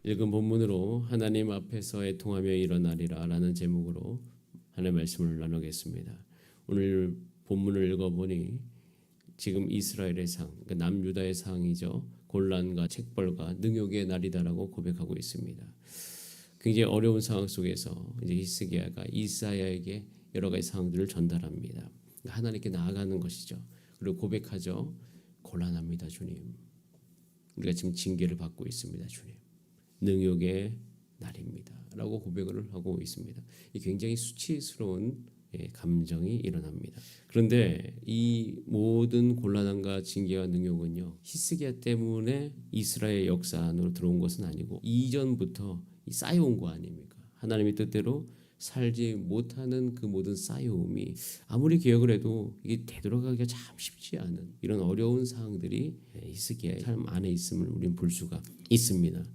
읽은 본문으로 하나님 앞에서 애통하며 일어나리라 라는 제목으로 하나님의 말씀을 나누겠습니다. 오늘 본문을 읽어보니 지금 이스라엘의 상, 그러니까 남유다의 상이죠. 곤란과 책벌과 능욕의 날이다라고 고백하고 있습니다. 굉장히 어려운 상황 속에서 이제 히스기야가 이사야에게 여러 가지 상황들을 전달합니다. 하나님께 나아가는 것이죠. 그리고 고백하죠. 곤란합니다, 주님. 우리가 지금 징계를 받고 있습니다, 주님. 능욕의 날입니다 라고 고백을 하고 있습니다. 이 굉장히 수치스러운 감정이 일어납니다. 그런데 이 모든 곤란함과 징계와 능욕은요, 히스기야 때문에 이스라엘 역사 안으로 들어온 것은 아니고 이전부터 쌓여온 거 아닙니까? 하나님의 뜻대로 살지 못하는 그 모든 쌓여옴이 아무리 기억을 해도 이게 되돌아가기가 참 쉽지 않은 이런 어려운 상황들이 히스기야의 삶 안에 있음을 우리는 볼 수가 있습니다.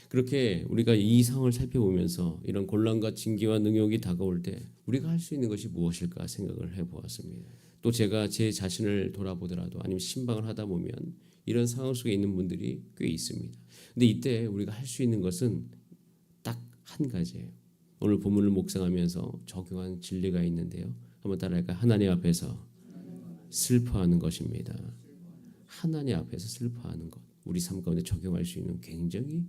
그렇게 우리가 이 상황을 살펴보면서 이런 곤란과 징계와 능욕이 다가올 때 우리가 할 수 있는 것이 무엇일까 생각을 해보았습니다. 또 제가 제 자신을 돌아보더라도 아니면 신방을 하다 보면 이런 상황 속에 있는 분들이 꽤 있습니다. 근데 이때 우리가 할 수 있는 것은 딱 한 가지예요. 오늘 본문을 묵상하면서 적용한 진리가 있는데요. 한번 따라할까요? 하나님 앞에서 슬퍼하는 것입니다. 하나님 앞에서 슬퍼하는 것, 우리 삶 가운데 적용할 수 있는 굉장히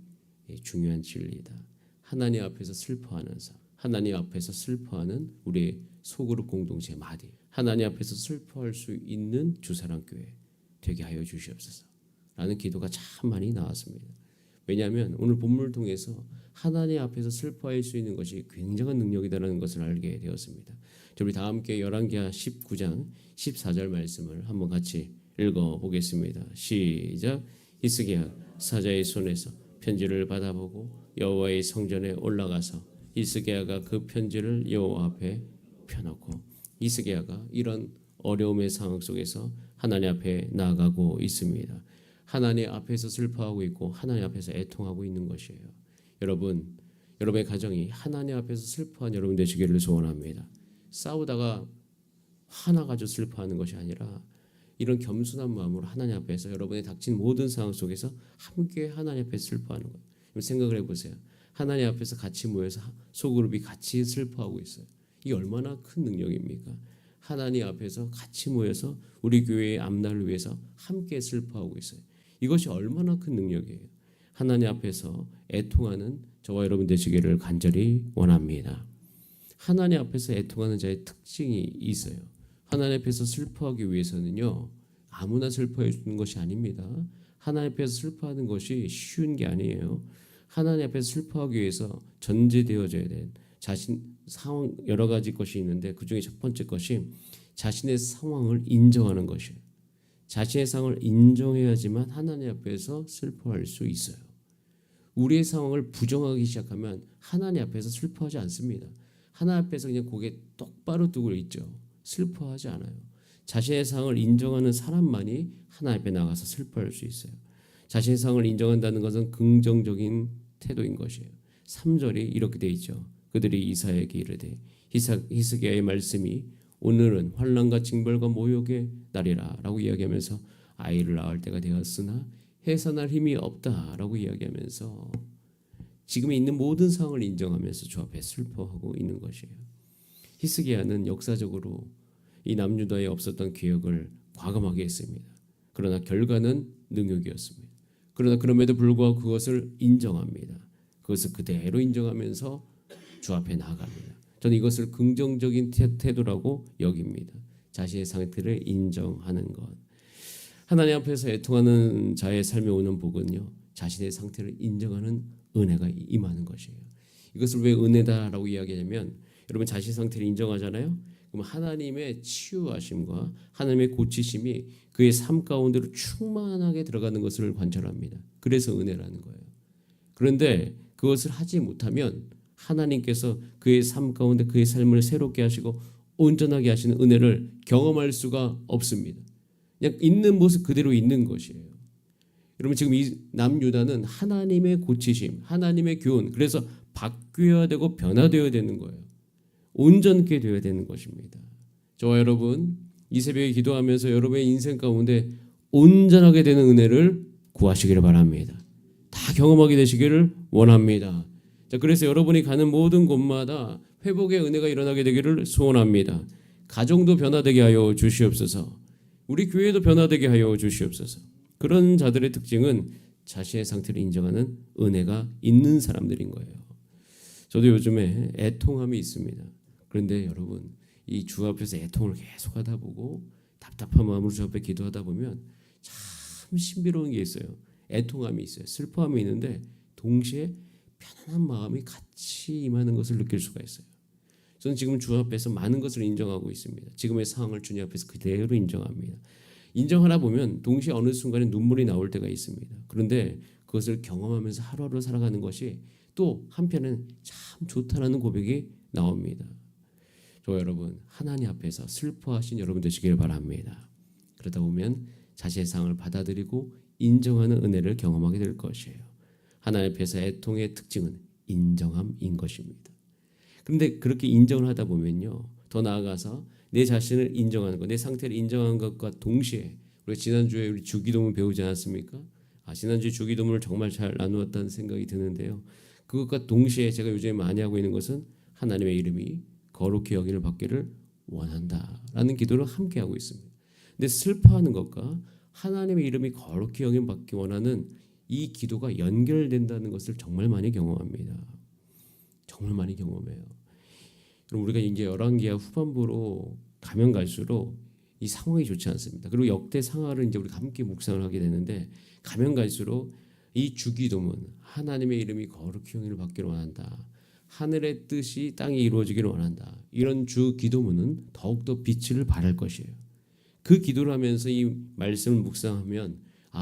중요한 진리이다. 하나님 앞에서 슬퍼하는 삶, 하나님 앞에서 슬퍼하는 우리의 소그룹 공동체 마디, 하나님 앞에서 슬퍼할 수 있는 주사랑교회 되게 하여 주시옵소서 라는 기도가 참 많이 나왔습니다. 왜냐하면 오늘 본문을 통해서 하나님 앞에서 슬퍼할 수 있는 것이 굉장한 능력이다라는 것을 알게 되었습니다. 우리 다 함께 열왕기하 19장 14절 말씀을 한번 같이 읽어보겠습니다. 시작. 히스기야 사자의 손에서 편지를 받아보고 여호와의 성전에 올라가서 히스기야가 그 편지를 여호와 앞에 펴놓고, 히스기야가 이런 어려움의 상황 속에서 하나님 앞에 나아가고 있습니다. 하나님 앞에서 슬퍼하고 있고 하나님 앞에서 애통하고 있는 것이에요. 여러분의 가정이 하나님 앞에서 슬퍼한 여러분 되시기를 소원합니다. 싸우다가 화나가지고 슬퍼하는 것이 아니라 이런 겸손한 마음으로 하나님 앞에서 여러분의 닥친 모든 상황 속에서 함께 하나님 앞에 슬퍼하는 거예요. 생각을 해보세요. 하나님 앞에서 같이 모여서 소그룹이 같이 슬퍼하고 있어요. 이게 얼마나 큰 능력입니까? 하나님 앞에서 같이 모여서 우리 교회의 앞날을 위해서 함께 슬퍼하고 있어요. 이것이 얼마나 큰 능력이에요. 하나님 앞에서 애통하는 저와 여러분 되시기를 간절히 원합니다. 하나님 앞에서 애통하는 자의 특징이 있어요. 하나님 앞에서 슬퍼하기 위해서는요, 아무나 슬퍼해 주는 것이 아닙니다. 하나님 앞에서 슬퍼하는 것이 쉬운 게 아니에요. 하나님 앞에서 슬퍼하기 위해서 전제되어져야 된 자신 상황 여러 가지 것이 있는데 그 중에 첫 번째 것이 자신의 상황을 인정하는 것이에요. 자신의 상황을 인정해야지만 하나님 앞에서 슬퍼할 수 있어요. 우리의 상황을 부정하기 시작하면 하나님 앞에서 슬퍼하지 않습니다. 하나님 앞에서 그냥 고개 똑바로 두고 있죠. 슬퍼하지 않아요. 자신의 상황을 인정하는 사람만이 하나님 앞에 나가서 슬퍼할 수 있어요. 자신의 상황을 인정한다는 것은 긍정적인 태도인 것이에요. 3절이 이렇게 돼 있죠. 그들이 이사야에게 이르되 히스기야의 말씀이 오늘은 환난과 징벌과 모욕의 날이라 라고 이야기하면서 아이를 낳을 때가 되었으나 해산할 힘이 없다 라고 이야기하면서 지금 있는 모든 상황을 인정하면서 주 앞에 슬퍼하고 있는 것이에요. 히스기야는 역사적으로 이 남유다에 없었던 기억을 과감하게 했습니다. 그러나 결과는 능욕이었습니다. 그러나 그럼에도 불구하고 그것을 인정합니다. 그것을 그대로 인정하면서 주 앞에 나아갑니다. 저는 이것을 긍정적인 태도라고 여깁니다. 자신의 상태를 인정하는 것. 하나님 앞에서 애통하는 자의 삶에 오는 복은요, 자신의 상태를 인정하는 은혜가 임하는 것이에요. 이것을 왜 은혜다라고 이야기하냐면, 여러분 자신 상태를 인정하잖아요. 그럼 하나님의 치유하심과 하나님의 고치심이 그의 삶 가운데로 충만하게 들어가는 것을 관찰합니다. 그래서 은혜라는 거예요. 그런데 그것을 하지 못하면 하나님께서 그의 삶 가운데 그의 삶을 새롭게 하시고 온전하게 하시는 은혜를 경험할 수가 없습니다. 그냥 있는 모습 그대로 있는 것이에요. 여러분 지금 이 남유다는 하나님의 고치심, 하나님의 교훈, 그래서 바뀌어야 되고 변화되어야 되는 거예요. 온전케 되어야 되는 것입니다. 저와 여러분 이 새벽에 기도하면서 여러분의 인생 가운데 온전하게 되는 은혜를 구하시기를 바랍니다. 다 다 경험하게 되시기를 원합니다. 자, 그래서 여러분이 가는 모든 곳마다 회복의 은혜가 일어나게 되기를 소원합니다. 가정도 변화되게 하여 주시옵소서. 우리 교회도 변화되게 하여 주시옵소서. 그런 자들의 특징은 자신의 상태를 인정하는 은혜가 있는 사람들인 거예요. 저도 요즘에 애통함이 있습니다. 그런데 여러분, 이 주 앞에서 애통을 계속 하다 보고 답답한 마음으로 주 앞에 기도하다 보면 참 신비로운 게 있어요. 애통함이 있어요. 슬퍼함이 있는데 동시에 편안한 마음이 같이 임하는 것을 느낄 수가 있어요. 저는 지금 주 앞에서 많은 것을 인정하고 있습니다. 지금의 상황을 주님 앞에서 그대로 인정합니다. 인정하다 보면 동시에 어느 순간에 눈물이 나올 때가 있습니다. 그런데 그것을 경험하면서 하루하루 살아가는 것이 또 한편은 참 좋다라는 고백이 나옵니다. 저 여러분, 하나님 앞에서 슬퍼하신 여러분 되시길 바랍니다. 그러다 보면 자신의 상황을 받아들이고 인정하는 은혜를 경험하게 될 것이에요. 하나님 앞에서 애통의 특징은 인정함인 것입니다. 그런데 그렇게 인정을 하다 보면요, 더 나아가서 내 자신을 인정하는 것, 내 상태를 인정하는 것과 동시에 우리 지난주에 우리 주기도문 배우지 않았습니까? 지난주 주기도문을 정말 잘 나누었다는 생각이 드는데요. 그것과 동시에 제가 요즘에 많이 하고 있는 것은 하나님의 이름이 거룩히 여김을 받기를 원한다라는 기도를 함께 하고 있습니다. 근데 슬퍼하는 것과 하나님의 이름이 거룩히 여김 받기 원하는 이 기도가 연결된다는 것을 정말 많이 경험합니다. 정말 많이 경험해요. 그럼 우리가 이제 열왕기하 후반부로 가면 갈수록 이 상황이 좋지 않습니다. 그리고 역대 상하를 이제 우리가 함께 묵상을 하게 되는데 가면 갈수록 이 주기도문, 하나님의 이름이 거룩히 여김을 받기를 원한다. 하늘의 뜻이 땅에 이루어지기를 원한다. 이런 주 기도문은 더욱더 빛을 발할 것이에요. 그 기도를 하면서 이 말씀을 묵상하면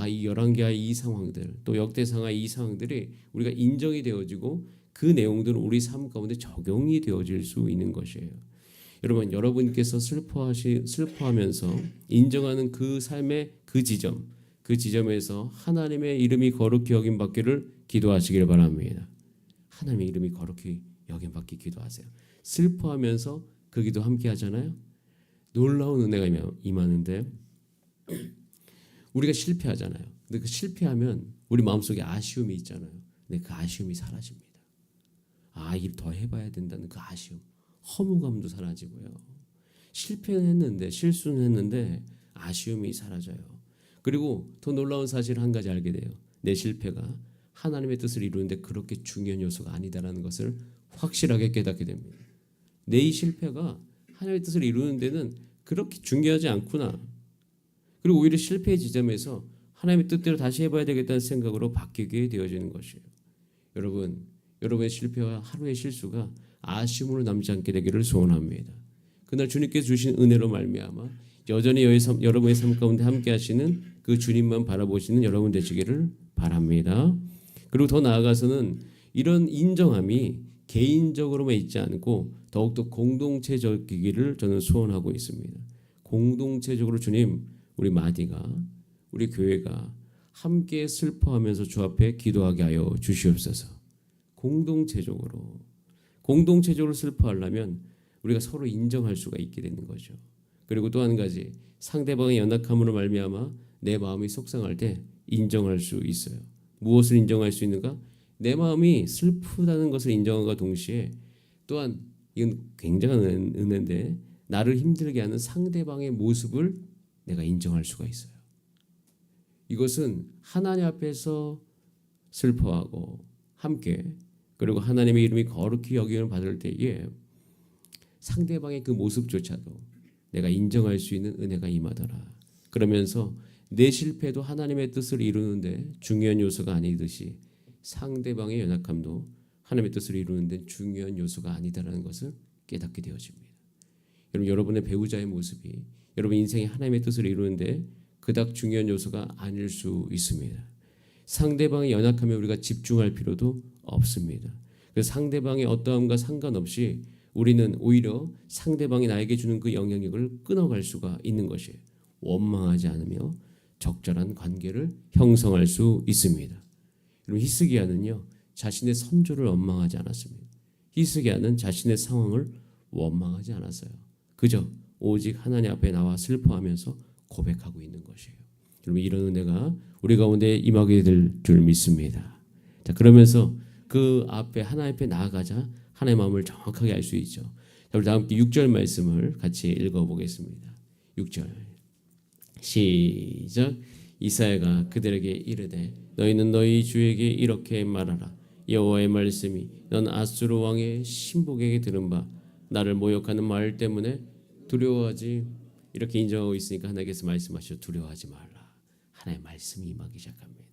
이 열왕기하의 이 상황들, 또 역대상하의 이 상황들이 우리가 인정이 되어지고 그 내용들은 우리 삶 가운데 적용이 되어질 수 있는 것이에요. 여러분, 여러분께서 슬퍼하면서 인정하는 그 삶의 그 지점에서 하나님의 이름이 거룩히 여김 받기를 기도하시길 바랍니다. 하나님의 이름이 거룩히 여김 받기 기도하세요. 슬퍼하면서 그 기도 함께 하잖아요. 놀라운 은혜가 임하는데 우리가 실패하잖아요. 근데 그 실패하면 우리 마음속에 아쉬움이 있잖아요. 근데 그 아쉬움이 사라집니다. 일 더 해봐야 된다는 그 아쉬움, 허무감도 사라지고요. 실패는 했는데, 실수는 했는데 아쉬움이 사라져요. 그리고 더 놀라운 사실을 한 가지 알게 돼요. 내 실패가 하나님의 뜻을 이루는데 그렇게 중요한 요소가 아니다라는 것을 확실하게 깨닫게 됩니다. 내 이 실패가 하나님의 뜻을 이루는 데는 그렇게 중요하지 않구나. 그리고 오히려 실패의 지점에서 하나님의 뜻대로 다시 해봐야 되겠다는 생각으로 바뀌게 되어지는 것이에요. 여러분의 실패와 하루의 실수가 아쉬움으로 남지 않게 되기를 소원합니다. 그날 주님께서 주신 은혜로 말미암아 여전히 여러분의 삶 가운데 함께 하시는 그 주님만 바라보시는 여러분 되시기를 바랍니다. 그리고 더 나아가서는 이런 인정함이 개인적으로만 있지 않고 더욱더 공동체적이기를 저는 소원하고 있습니다. 공동체적으로 주님, 우리 마디가, 우리 교회가 함께 슬퍼하면서 주 앞에 기도하게 하여 주시옵소서. 공동체적으로 슬퍼하려면 우리가 서로 인정할 수가 있게 되는 거죠. 그리고 또 한 가지, 상대방의 연약함으로 말미암아 내 마음이 속상할 때 인정할 수 있어요. 무엇을 인정할 수 있는가? 내 마음이 슬프다는 것을 인정함과 동시에 또한 이건 굉장한 은혜인데 나를 힘들게 하는 상대방의 모습을 내가 인정할 수가 있어요. 이것은 하나님 앞에서 슬퍼하고 함께, 그리고 하나님의 이름이 거룩히 여김을 받을 때에 상대방의 그 모습조차도 내가 인정할 수 있는 은혜가 임하더라. 그러면서 내 실패도 하나님의 뜻을 이루는데 중요한 요소가 아니듯이 상대방의 연약함도 하나님의 뜻을 이루는 데 중요한 요소가 아니다라는 것을 깨닫게 되어집니다. 여러분의 배우자의 모습이 여러분 인생의 하나님의 뜻을 이루는데 그닥 중요한 요소가 아닐 수 있습니다. 상대방의 연약함에 우리가 집중할 필요도 없습니다. 그래서 상대방의 어떠함과 상관없이 우리는 오히려 상대방이 나에게 주는 그 영향력을 끊어갈 수가 있는 것이에요. 원망하지 않으며 적절한 관계를 형성할 수 있습니다. 여러분, 히스기야는요 자신의 선조를 원망하지 않았습니다. 히스기야는 자신의 상황을 원망하지 않았어요. 그저 오직 하나님 앞에 나와 슬퍼하면서 고백하고 있는 것이에요. 여러분, 이런 은혜가 우리 가운데 임하게 될 줄 믿습니다. 자, 그러면서 그 앞에 하나님 앞에 나아가자 하나님의 마음을 정확하게 알 수 있죠. 자, 우리 다 함께 6절 말씀을 같이 읽어보겠습니다. 6절 시작. 이사야가 그들에게 이르되 너희는 너희 주에게 이렇게 말하라. 여호와의 말씀이 넌 아수르 왕의 신복에게 들은 바 나를 모욕하는 말 때문에 두려워하지. 이렇게 인정하고 있으니까 하나님께서 말씀하시죠. 두려워하지 말라. 하나님의 말씀이 임하기 시작합니다.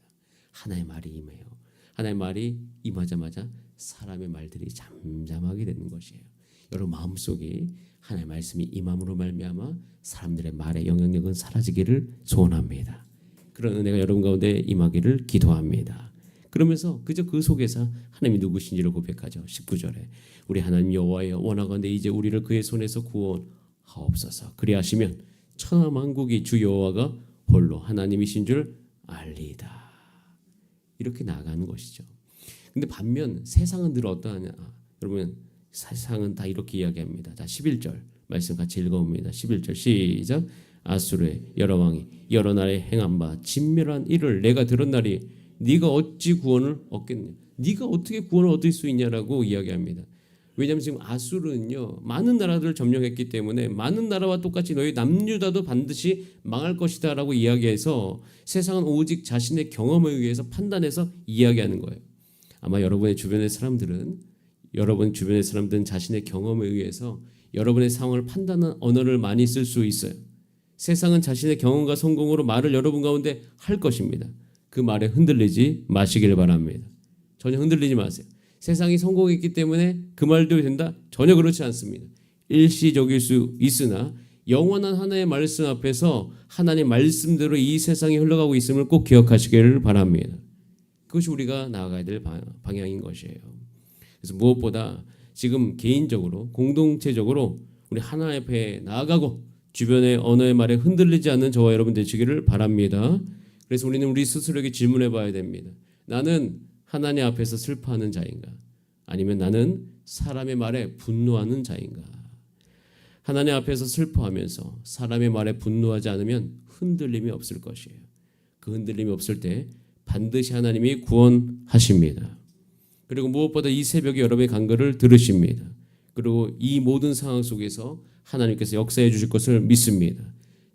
하나님의 말이 임해요. 하나님의 말이 임하자마자 사람의 말들이 잠잠하게 되는 것이에요. 여러분 마음속에 하나님의 말씀이 임함으로 말미암아 사람들의 말의 영향력은 사라지기를 소원합니다. 그런 은혜가 여러분 가운데 임하기를 기도합니다. 그러면서 그저 그 속에서 하나님이 누구신지를 고백하죠. 19절에 우리 하나님 여호와여 원하건대 이제 우리를 그의 손에서 구원하옵소서. 그리하시면 천하 만국이 주 여호와가 홀로 하나님이신 줄 알리이다. 이렇게 나가는 것이죠. 근데 반면 세상은 늘 어떠하냐? 여러분 세상은 다 이렇게 이야기합니다. 자, 11절 말씀 같이 읽어봅니다. 11절 시작. 아수르의 여러 왕이 여러 나라에 행한 바 진멸한 일을 내가 들었나리 네가 어찌 구원을 얻겠냐? 네가 어떻게 구원을 얻을 수 있냐라고 이야기합니다. 왜냐하면 지금 아수르는요 많은 나라들을 점령했기 때문에 많은 나라와 똑같이 너희 남유다도 반드시 망할 것이다라고 이야기해서 세상은 오직 자신의 경험에 의해서 판단해서 이야기하는 거예요. 아마 여러분의 주변의 사람들은 자신의 경험에 의해서 여러분의 상황을 판단하는 언어를 많이 쓸 수 있어요. 세상은 자신의 경험과 성공으로 말을 여러분 가운데 할 것입니다. 그 말에 흔들리지 마시길 바랍니다. 전혀 흔들리지 마세요. 세상이 성공했기 때문에 그 말도 된다? 전혀 그렇지 않습니다. 일시적일 수 있으나 영원한 하나님의 말씀 앞에서 하나님의 말씀대로 이 세상이 흘러가고 있음을 꼭 기억하시기를 바랍니다. 그것이 우리가 나아가야 될 방향인 것이에요. 그래서 무엇보다 지금 개인적으로 공동체적으로 우리 하나님 앞에 나아가고 주변의 언어의 말에 흔들리지 않는 저와 여러분 되시기를 바랍니다. 그래서 우리는 우리 스스로에게 질문해 봐야 됩니다. 나는 하나님 앞에서 슬퍼하는 자인가? 아니면 나는 사람의 말에 분노하는 자인가? 하나님 앞에서 슬퍼하면서 사람의 말에 분노하지 않으면 흔들림이 없을 것이에요. 그 흔들림이 없을 때 반드시 하나님이 구원하십니다. 그리고 무엇보다 이 새벽에 여러분의 간구를 들으십니다. 그리고 이 모든 상황 속에서 하나님께서 역사해 주실 것을 믿습니다.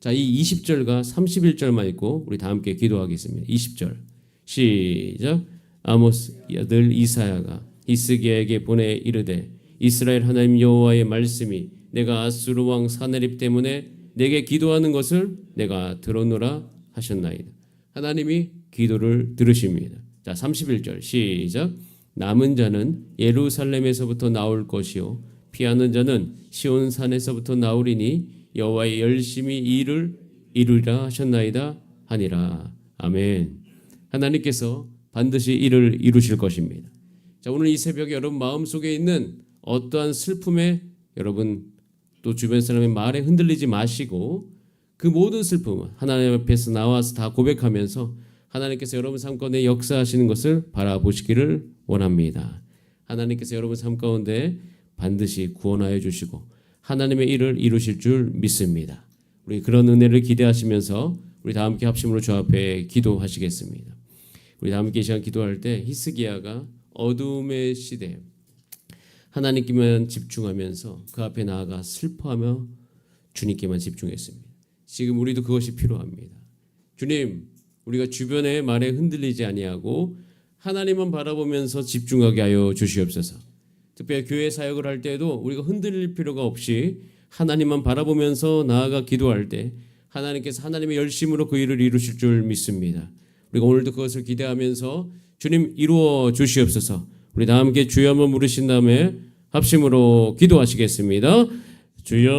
자, 이 20절과 31절만 읽고 우리 다 함께 기도하겠습니다. 20절 시작. 아모스 아들 이사야가 히스기야에게 보내 이르되 이스라엘 하나님 여호와의 말씀이 내가 아수르 왕 사네립 때문에 내게 기도하는 것을 내가 들었노라 하셨나이다. 하나님이 기도를 들으십니다. 자, 31절 시작. 남은 자는 예루살렘에서부터 나올 것이요 피하는 자는 시온산에서부터 나오리니 여호와의 열심히 일을 이루리라 하셨나이다 하니라. 아멘. 하나님께서 반드시 일을 이루실 것입니다. 자, 오늘 이 새벽에 여러분 마음속에 있는 어떠한 슬픔에 여러분 또 주변 사람의 말에 흔들리지 마시고 그 모든 슬픔은 하나님 앞에서 나와서 다 고백하면서 하나님께서 여러분 삶 가운데 역사하시는 것을 바라보시기를 원합니다. 하나님께서 여러분 삶 가운데 반드시 구원하여 주시고 하나님의 일을 이루실 줄 믿습니다. 우리 그런 은혜를 기대하시면서 우리 다 함께 합심으로 주 앞에 기도하시겠습니다. 우리 다 함께 이 시간 기도할 때 히스기야가 어둠의 시대 하나님께만 집중하면서 그 앞에 나아가 슬퍼하며 주님께만 집중했습니다. 지금 우리도 그것이 필요합니다. 주님, 우리가 주변의 말에 흔들리지 아니하고 하나님만 바라보면서 집중하게 하여 주시옵소서. 특별히 교회 사역을 할 때도 우리가 흔들릴 필요가 없이 하나님만 바라보면서 나아가 기도할 때 하나님께서 하나님의 열심으로 그 일을 이루실 줄 믿습니다. 우리가 오늘도 그것을 기대하면서 주님 이루어 주시옵소서. 우리 다 함께 주여 한번 부르신 다음에 합심으로 기도하시겠습니다. 주여